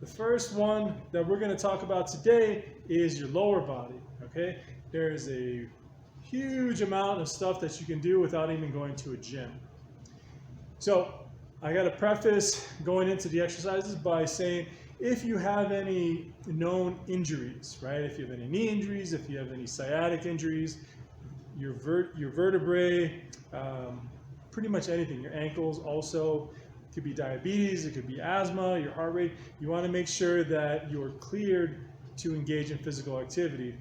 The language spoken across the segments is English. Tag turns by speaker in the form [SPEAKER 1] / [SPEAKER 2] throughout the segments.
[SPEAKER 1] the first one that we're going to talk about today is your lower body, okay? There is a huge amount of stuff that you can do without even going to a gym. So I got to preface going into the exercises by saying if you have any known injuries, right? If you have any knee injuries, if you have any sciatic injuries, your vertebrae, pretty much anything, your ankles also, it could be diabetes, it could be asthma, your heart rate, you want to make sure that you're cleared to engage in physical activity.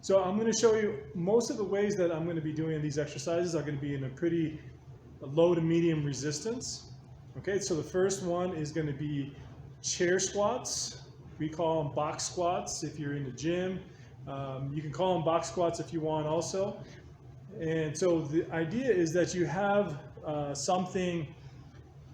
[SPEAKER 1] So I'm going to show you most of the ways that I'm going to be doing these exercises are going to be in a pretty low to medium resistance. Okay, so the first one is going to be chair squats. We call them box squats if you're in the gym. You can call them box squats if you want also. And so the idea is that you have something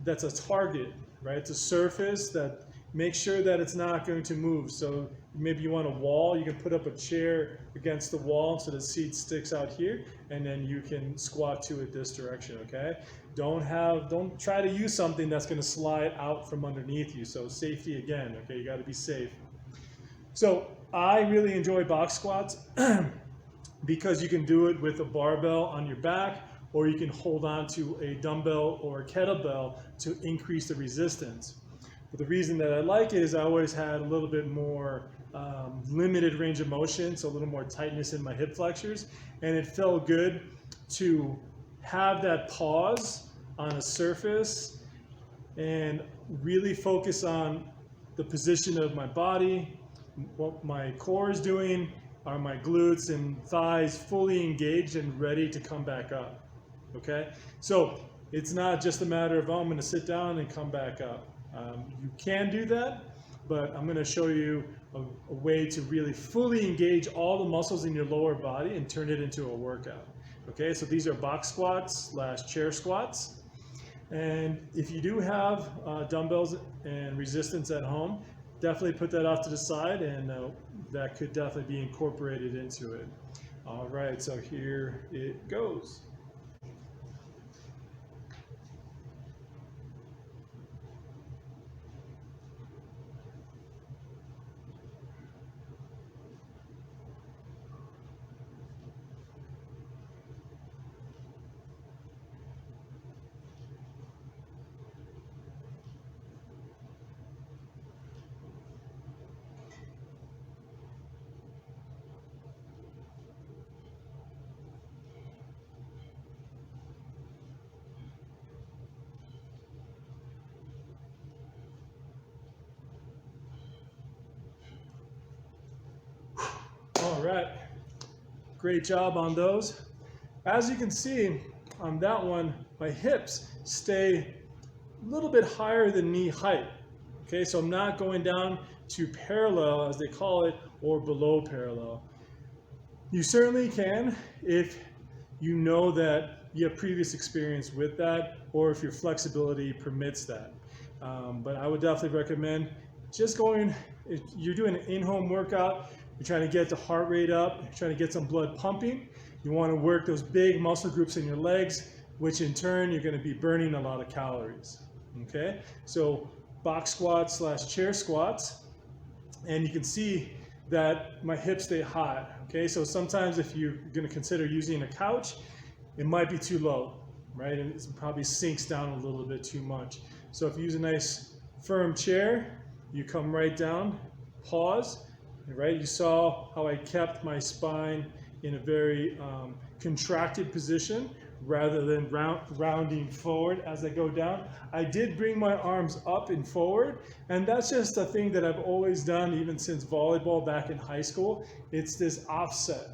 [SPEAKER 1] that's a target, right? It's a surface that makes sure that it's not going to move. So maybe you want a wall, you can put up a chair against the wall so the seat sticks out here, and then you can squat to it this direction, okay? Don't try to use something that's going to slide out from underneath you. So safety again, okay? You got to be safe. So I really enjoy box squats because you can do it with a barbell on your back, or you can hold on to a dumbbell or a kettlebell to increase the resistance. But the reason that I like it is I always had a little bit more limited range of motion, so a little more tightness in my hip flexors, and it felt good to have that pause on a surface and really focus on the position of my body, what my core is doing, are my glutes and thighs fully engaged and ready to come back up, okay? So it's not just a matter of, oh, I'm gonna sit down and come back up. You can do that, but I'm gonna show you a way to really fully engage all the muscles in your lower body and turn it into a workout, okay? So these are box squats / chair squats. And if you do have dumbbells and resistance at home, definitely put that off to the side, and that could definitely be incorporated into it. All right, so here it goes. All right, great job on those. As you can see on that one, my hips stay a little bit higher than knee height. Okay, so I'm not going down to parallel, as they call it, or below parallel. You certainly can if you know that you have previous experience with that, or if your flexibility permits that. But I would definitely recommend just going, if you're doing an in-home workout, you're trying to get the heart rate up, you're trying to get some blood pumping, you want to work those big muscle groups in your legs, which in turn you're going to be burning a lot of calories. Okay, so box squats / chair squats, and you can see that my hips stay high. Okay, so sometimes if you're going to consider using a couch, it might be too low, right? And it probably sinks down a little bit too much. So if you use a nice firm chair, you come right down, pause, right? You saw how I kept my spine in a very contracted position rather than rounding forward as I go down. I did bring my arms up and forward, and that's just a thing that I've always done even since volleyball back in high school. It's this offset,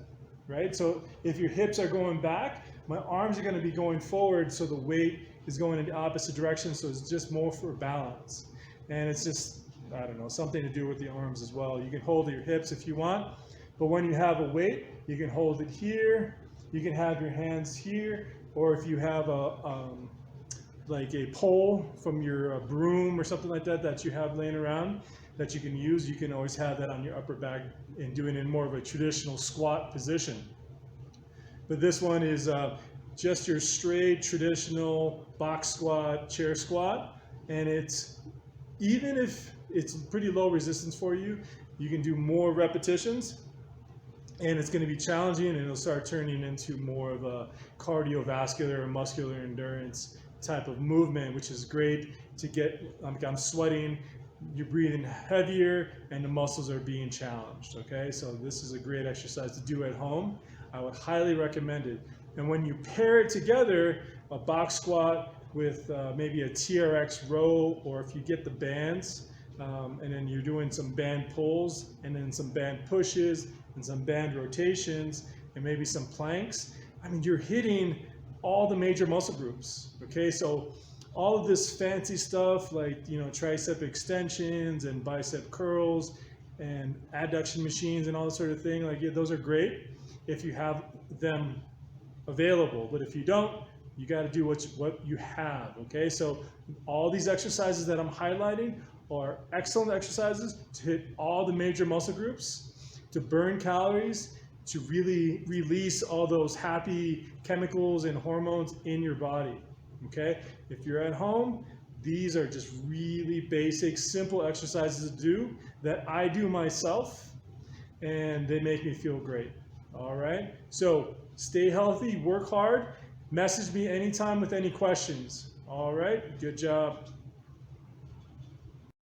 [SPEAKER 1] right? So if your hips are going back, my arms are going to be going forward, so the weight is going in the opposite direction, so it's just more for balance. And it's just, I don't know, something to do with the arms as well. You can hold your hips if you want, but when you have a weight, you can hold it here, you can have your hands here, or if you have like a pole from your broom or something like that that you have laying around that you can use, you can always have that on your upper back and doing it in more of a traditional squat position. But this one is just your straight traditional box squat, chair squat, and it's even if it's pretty low resistance for you, you can do more repetitions, and it's going to be challenging, and it'll start turning into more of a cardiovascular or muscular endurance type of movement, which is great to get, like I'm sweating, you're breathing heavier, and the muscles are being challenged, okay? So this is a great exercise to do at home. I would highly recommend it. And when you pair it together, a box squat with maybe a TRX row, or if you get the bands, and then you're doing some band pulls, and then some band pushes, and some band rotations, and maybe some planks, I mean, you're hitting all the major muscle groups, okay? So all of this fancy stuff like, you know, tricep extensions and bicep curls and adduction machines and all this sort of thing, like, yeah, those are great if you have them available. But if you don't, you got to do what you have, okay? So all these exercises that I'm highlighting are excellent exercises to hit all the major muscle groups, to burn calories, to really release all those happy chemicals and hormones in your body, okay? If you're at home, these are just really basic, simple exercises to do that I do myself, and they make me feel great, all right? So stay healthy, work hard, message me anytime with any questions, all right? Good job.